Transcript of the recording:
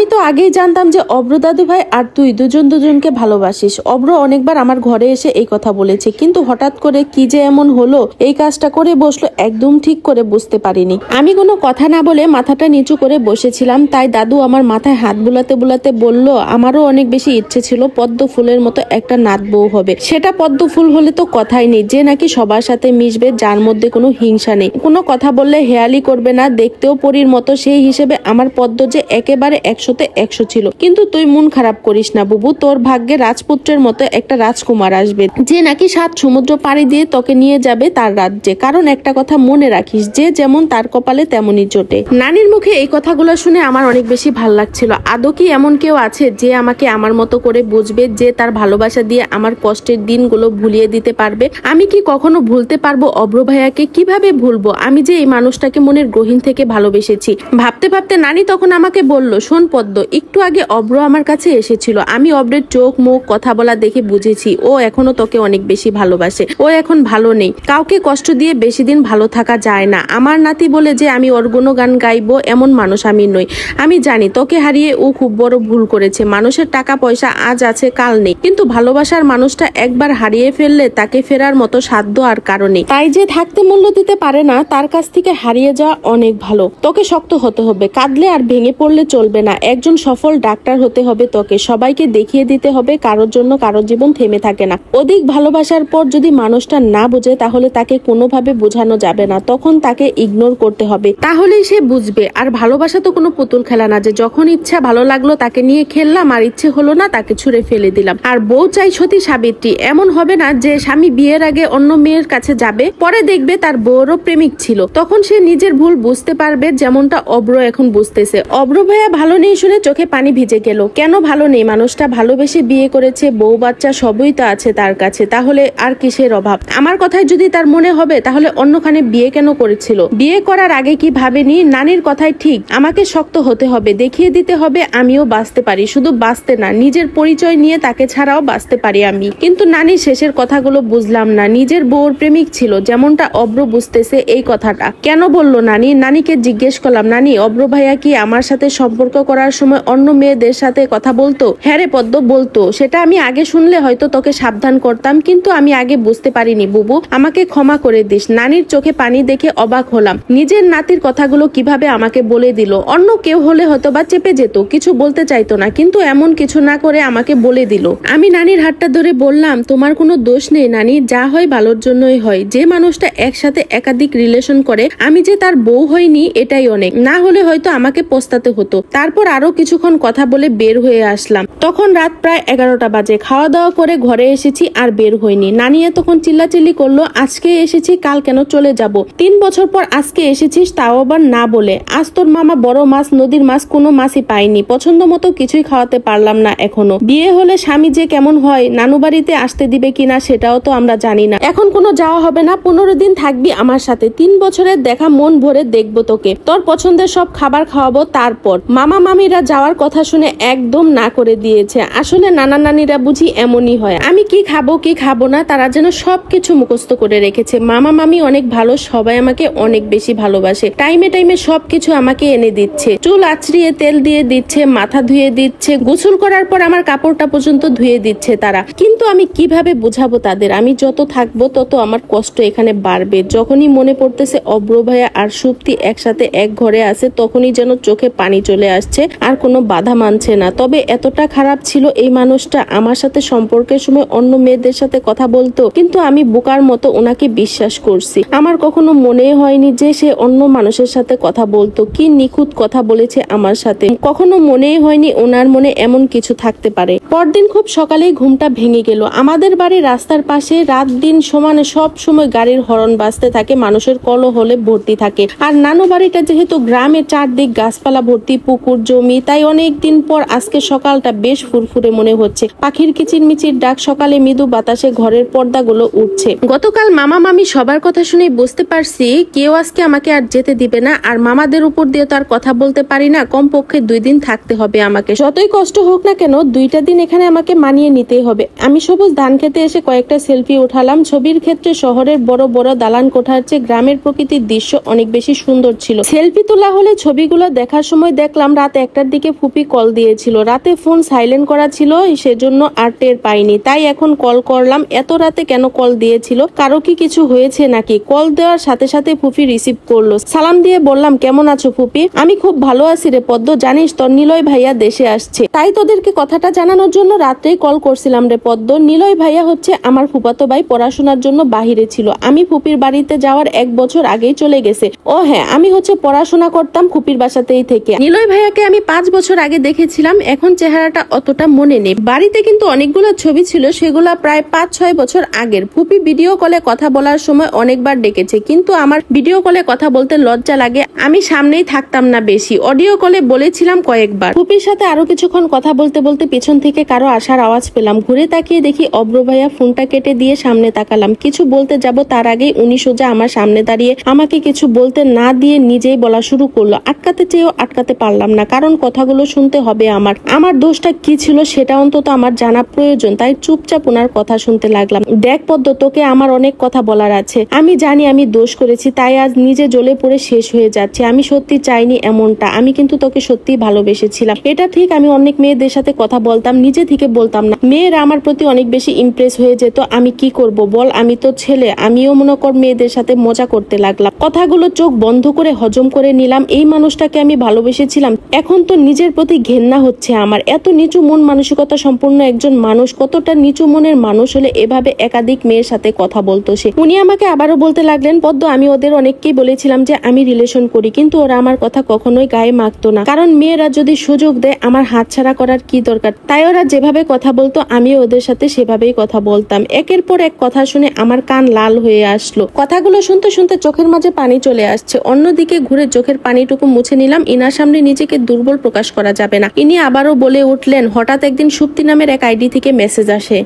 আমি তো আগেই জানতাম যে অব্র দাদু ভাই আর তুই দুজন দুজনকে ভালোবাসিস। অব্র অনেকবার আমার ঘরে এসে এই কথা বলেছে, কিন্তু হঠাৎ করে কি যে এমন হলো, এই কাজটা করে বসলো, একদম ঠিক করে বুঝতে পারিনি। আমি কোনো কথা না বলে মাথাটা নিচু করে বসেছিলাম, তাই দাদু আমার মাথায় হাত বুলাতে বুলাতে বলল, আমারও অনেক বেশি ইচ্ছে ছিল পদ্ম ফুলের মতো একটা নাত বউ হবে। সেটা পদ্ম ফুল হলে তো কথাই নেই, যে নাকি সবার সাথে মিশবে, যার মধ্যে কোনো হিংসা নেই, কোনো কথা বললে হেয়ালি করবে না, দেখতেও পরীর মতো। সেই হিসেবে আমার পদ্ম যে একেবারে 100-তে 100 ছিল। কিন্তু তুই মন খারাপ করিস না বুবু, তোর ভাগ্যে রাজপুত্রের মতো একটা রাজকুমার আসবে, যে নাকি 7 সমুদ্র পাড়ি দিয়ে তোকে নিয়ে যাবে তার রাজ্যে। কারণ একটা কথা মনে রাখিস, যে যেমন তার কপালে তেমনই জোটে। নানির মুখে এই কথাগুলো শুনে আমার অনেক বেশি ভাল লাগছিল। আদৌ কি এমন কেউ আছে যে আমাকে আমার মতো করে বুঝবে, যে তার ভালোবাসা দিয়ে আমার কষ্টের দিনগুলো ভুলিয়ে দিতে পারবে? আমি কি কখনো ভুলতে পারবো অব্র ভাইয়াকে? কিভাবে ভুলবো? আমি যে এই মানুষটাকে মনের গহীন থেকে ভালোবেসেছি। ভাবতে ভাবতে নানি তখন আমাকে বলল, শোন পদ্ম, একটু আগে অব্র আমার কাছে এসেছিল, আমি অব্রের চোখ মুখ কথা বলা দেখে বুঝেছি ও এখনো তোকে অনেক বেশি ভালোবাসে। ও এখন ভালো নেই, কাউকে কষ্ট দিয়ে বেশি দিন ভালো থাকা যায় না। আমার নাতি বলে যে আমি ওর গুণগান গাইবো এমন মানুষ আমি নই। আমি জানি তোকে হারিয়ে ও খুব বড় ভুল করেছে। মানুষের টাকা পয়সা আজ আছে কাল নেই, কিন্তু ভালোবাসার মানুষটা একবার হারিয়ে ফেললে তাকে ফেরার মতো সাধ্য আর কারণে। তাই যে থাকতে মূল্য দিতে পারে না, তার কাছ থেকে হারিয়ে যাওয়া অনেক ভালো। তোকে শক্ত হতে হবে, কাঁদলে আর ভেঙে পড়লে চলবে না। একজন সফল ডাক্তার হতে হবে তোকে, সবাইকে দেখিয়ে দিতে হবে কারোর জন্য কারোর জীবন থেমে থাকে না। অধিক ভালোবাসার পর যদি মানুষটা না বোঝে, তাহলে তাকে কোনোভাবে বোঝানো যাবে না, তখন তাকে ইগনোর করতে হবে, তাহলেই সে বুঝবে। আর ভালোবাসা তো কোনো পুতুল খেলা না, যে যখন ইচ্ছা ভালো লাগলো তাকে নিয়ে খেললাম, আর ইচ্ছে হলো না তাকে ছুঁড়ে ফেলে দিলাম। আর বউ চাই সতী সাবিত্রী, এমন হবে না যে স্বামী বিয়ের আগে অন্য মেয়ের কাছে যাবে, পরে দেখবে তার বউরও প্রেমিক ছিল, তখন সে নিজের ভুল বুঝতে পারবে, যেমনটা অব্র এখন বুঝতেছে। অব্র ভাইয়া ভালো নেই শুনে চোখে পানি ভিজে গেল। কেন ভালো নেই? মানুষটা ভালোবেসে বিয়ে করেছে, বউ বাচ্চা সবই তো আছে তার কাছে, তাহলে আর কিসের অভাব? আমার কথায় যদি তার মনে হবে, তাহলে অন্যখানে বিয়ে কেন করেছিল? বিয়ে করার আগে কি ভাবেনি? নানির কথাই ঠিক, আমাকে শক্ত হতে হবে, দেখিয়ে দিতে হবে আমিও বাঁচতে পারি। শুধু বাঁচতে না, নিজের পরিচয় নিয়ে তাকে ছাড়াও বাঁচতে পারি আমি। কিন্তু নানির শেষের কথাগুলো বুঝলাম না। নিজের বউর প্রেমিক ছিল, যেমনটা অব্র বুঝতেছে এই কথাটা কেন বললো নানি? নানিকে জিজ্ঞেস করলাম, নানি অব্র ভাইয়া কি আমার সাথে সম্পর্ক করার সময় অন্য মেয়েদের সাথে কথা বলতো? হ্যাঁ রে পদ্ম, বলতো। সেটা আমি আগে শুনলে হয়তো তোকে সাবধান করতাম, কিন্তু আমি আগে বুঝতে পারিনি বুবু, আমাকে ক্ষমা করে দিস। নানির চোখে পানি দেখে অবাক হলাম। নিজের নাতির কথাগুলো কিভাবে আমাকে বলে দিল। অন্য কেউ হলে হয়তো বা চেপে যেত, কিছু বলতে চাইতো না, কিন্তু এমন কিছু না করে আমাকে বলে দিল। আমি নানির হাতটা ধরে বললাম, তোমার কোনো দোষ নেই নানি, যা হয় ভালোর জন্যই হয়। যে মানুষটা একসাথে একাধিক রিলেশন করে, আমি যে তার বউ হয়নি এটাই অনেক, না হলে হয়তো আমাকে পস্তাতে হতো। তারপর আরো কিছুক্ষণ কথা বলে বের হয়ে আসলাম। তখন রাত প্রায় 11টা বাজে। খাওয়া দাওয়া করে ঘরে এসেছি, আর বের হইনি। নানি তখন চিল্লাচিল্লি করলো, আজকে এসেছি কাল কেন চলে যাব? 3 বছর পর আজকে এসেছিস, তাও আবার না বলে। আজ তোর মামা বড় মাছ, নদীর মাছ কোনো মাছই পাইনি, পছন্দ মতো কিছুই খাওয়াতে পারলাম না এখনো। বিয়ে হলে স্বামী যে কেমন হয়, নানু বাড়িতে আসতে দিবে কিনা সেটাও তো আমরা জানি না। এখন কোনো যাওয়া হবে না, 15 দিন থাকবি আমার সাথে। 3 বছরের দেখা মন ভরে দেখবো তোকে, তোর পছন্দের সব খাবার খাওয়াবো। তারপর মামা মামিরা যাওয়ার কথা শুনে একদম না করে দিয়েছে। আসলে নানা নানিরা বুঝি এমনই হয়, আমি কি খাবো কি খাবো না তারা যেন সবকিছু মুখস্থ করে রেখেছে। মামা মামি অনেক ভালো, সবাই আমাকে অনেক বেশি ভালোবাসে, টাইমে টাইমে সবকিছু আমাকে এনে দিচ্ছে, চুল আঁচড়িয়ে তেল দিয়ে দিচ্ছে, মাথা ধুয়ে দিচ্ছে, গোসল করার পর আমার কাপড়টা পর্যন্ত ধুয়ে দিচ্ছে তারা। কিন্তু আমি কিভাবে বুঝাবো তাদের? আমি যত থাকবো তত আমার কষ্ট এখানে বাড়বে। যখনই মনে পড়তেছে অব্র ভাইয়া আর সুপ্তি একসাথে এক ঘরে আছে, তখনই যেন চোখে পানি চলে আসছে, আর কোনো বাধা মানছে না। তবে এতটা খারাপ ছিল এই মানুষটা, আমার সাথে সম্পর্কের সময় অন্য মেয়েদের সাথে কথা বলতো, কিন্তু আমি বোকার মতো ওনাকে বিশ্বাস করছি। আমার কখনো মনে হয়নি যে সে অন্য মানুষের সাথে কথা বলতো। কি নিখুঁত কথা বলেছে আমার সাথে, কখনো মনেই হয়নি ওনার মনে এমন কিছু থাকতে পারে। পরদিন খুব সকালেই ঘুমটা ভেঙে গেল। আমাদের বাড়ি রাস্তার পাশে, রাত দিন সমানে সব সময় গাড়ির হর্ন বাজতে থাকে, মানুষের কলহলে ভর্তি থাকে। আর নানু বাড়িটা যেহেতু গ্রামের চারদিক গাছপালা ভর্তি, পুকুর জমি, তাই অনেক দিন পর আজকে সকালটা বেশ ফুরফুরে মনে হচ্ছে। পাখির কিচিরমিচির ডাক, সকালে মৃদু বাতাসে ঘরের পর্দাগুলো উঠছে। গতকাল মামা মামি সবার কথা শুনে বুঝতে পারছি কেউ আজকে আমাকে আর যেতে দিবে না। আর মামাদের উপর দিয়ে তো আর কথা বলতে পারি না, কমপক্ষে 2 দিন থাকতে হবে আমাকে। যতই কষ্ট হোক না কেন 2টা দিন এখানে আমাকে মানিয়ে নিতেই হবে। আমি সবুজ ধান খেতে এসে কয়েকটা সেলফি উঠালাম। ছবির ক্ষেত্রে শহরের বড় বড় দালান কোঠার চেয়ে গ্রামের প্রকৃতির দৃশ্য অনেক বেশি সুন্দর ছিল। সেলফি তোলা হলে ছবিগুলো দেখার সময় দেখলাম রাত একটার দিকে ফুপি কল দিয়েছিল। রাতে ফোন সাইলেন্ট করা ছিল, সেজন্য আর টের পাইনি। তাই এখন কল করলাম। এত রাতে কেন কল দিয়েছিল? কারো কি কিছু হয়েছে নাকি? কল দেওয়ার সাথে সাথে ফুপি রিসিভ করলো। সালাম দিয়ে বললাম, কেমন আছো ফুপি? আমি খুব ভালো আছি রে পদ্ম, জানিস তোর নিলয় ভাইয়া দেশে আসছে, তাই তোদেরকে কথাটা জানানোর জন্য রাত্রেই কল করছিলাম রে পদ্ম। নিলয় ভাইয়া হচ্ছে আমার ফুফাতো ভাই, পড়াশোনার জন্য বাহিরে ছিল। আমি ফুপির বাড়িতে যাওয়ার 1 বছর আগেই চলে গেছে। ও হ্যাঁ, আমি হচ্ছে পড়াশোনা করতাম ফুপির বাসাতেই থেকে। নিলয় ভাইয়াকে আমি 5 বছর আগে দেখেছিলাম, এখন চেহারাটা অতটা মনে নেই। বাড়িতে কিন্তু অনেকগুলো ছবি ছিল, সেগুলা প্রায় 5-6 বছর আগের। ফুপি ভিডিও কলে কথা বলার সময় অনেকবার ডেকেছে, কিন্তু আমার ভিডিও কলে কথা বলতে লজ্জা লাগে, আমি সামনেই থাকতাম না বেশি। অডিও কলে বলেছিলাম কয়েকবার। ফুপির সাথে আরো কিছুক্ষণ কথা বলতে বলতে পেছন থেকে কারো আসার আওয়াজ পেলাম। ঘুরে তাকিয়ে দেখি অব্র ভাইয়া। ফোনটা কেটে দিয়ে সামনে তাকালাম। কিছু বলতে যাব তার আগেই উনি সোজা আমার সামনে দাঁড়িয়ে আমাকে কিছু বলতে না দিয়ে নিজেই বলা শুরু করলো। আটকাতে চেয়েও আটকাতে পারলাম না, কারণ কথাগুলো শুনতে হবে আমার। আমার দোষটা কি ছিল সেটা অন্তত আমার জানা প্রয়োজন, তাই চুপচাপ ওনার কথা শুনতে লাগলাম। দেখ পদ্ম, তোকে আমার অনেক কথা বলার আছে। আমি জানি আমি দোষ করেছি, তাই আজ নিজে জ্বলে পড়ে শেষ হয়ে যাচ্ছে। আমি সত্যি চাইনি এমনটা, আমি কিন্তু তোকে সত্যি ভালোবেসেছিলাম। এটা ঠিক, আমি অনেক মেয়েদের সাথে কথা বলতাম, নিজে থেকে বলতাম না। মেয়েরা আমার প্রতি অনেক বেশি ইমপ্রেস হয়ে যেত। আমি কি করব বল, আমি তো ছেলে। আমিও মনে কর মেয়েদের সাথে মজা করতে লাগলাম। কথাগুলো চোখ বন্ধ করে হজম করে নিলাম। এই মানুষটাকে আমি ভালোবেসেছিলাম, এখন তো নিজের প্রতি ঘেন্না হচ্ছে আমার। এত নিচু মন মানসিকতা সম্পন্ন একজন মানুষ কতটা নিচু মনের মানুষ হলে এভাবে একাধিক মেয়ের সাথে কথা বলতো সে? উনি আমাকে আবারও বলতে লাগলেন, পদ্ম, আমি ওদের অনেককেই বলেছিলাম যে আমি রিলেশন করি, কিন্তু ওরা আমার কথা কখনোই গায়ে মাখতো না, কারণ মেয়েরা যদি সুযোগ দেয় আমার হাতছাড়া করার কি দরকার। তাই ওরা যেভাবে কথা বলতো আমিও ওদের সাথে সেভাবেই কথা বলতাম। একের পর এক কথা শুনে আমার কান লাল হয়ে আসলো। কথাগুলো শুনতে শুনতে চোখের মাঝে পানি চলে আসছে। অন্যদিকে ঘুরে চোখের পানিটুকু মুছে নিলাম। ইনার সামনে নিজেকে দুর্বল প্রকাশ করা যাবে না। ইনি আবারও বলে উঠলেন, হঠাৎ একদিন সুপ্তি নামের এক আইডি থেকে মেসেজ আসে।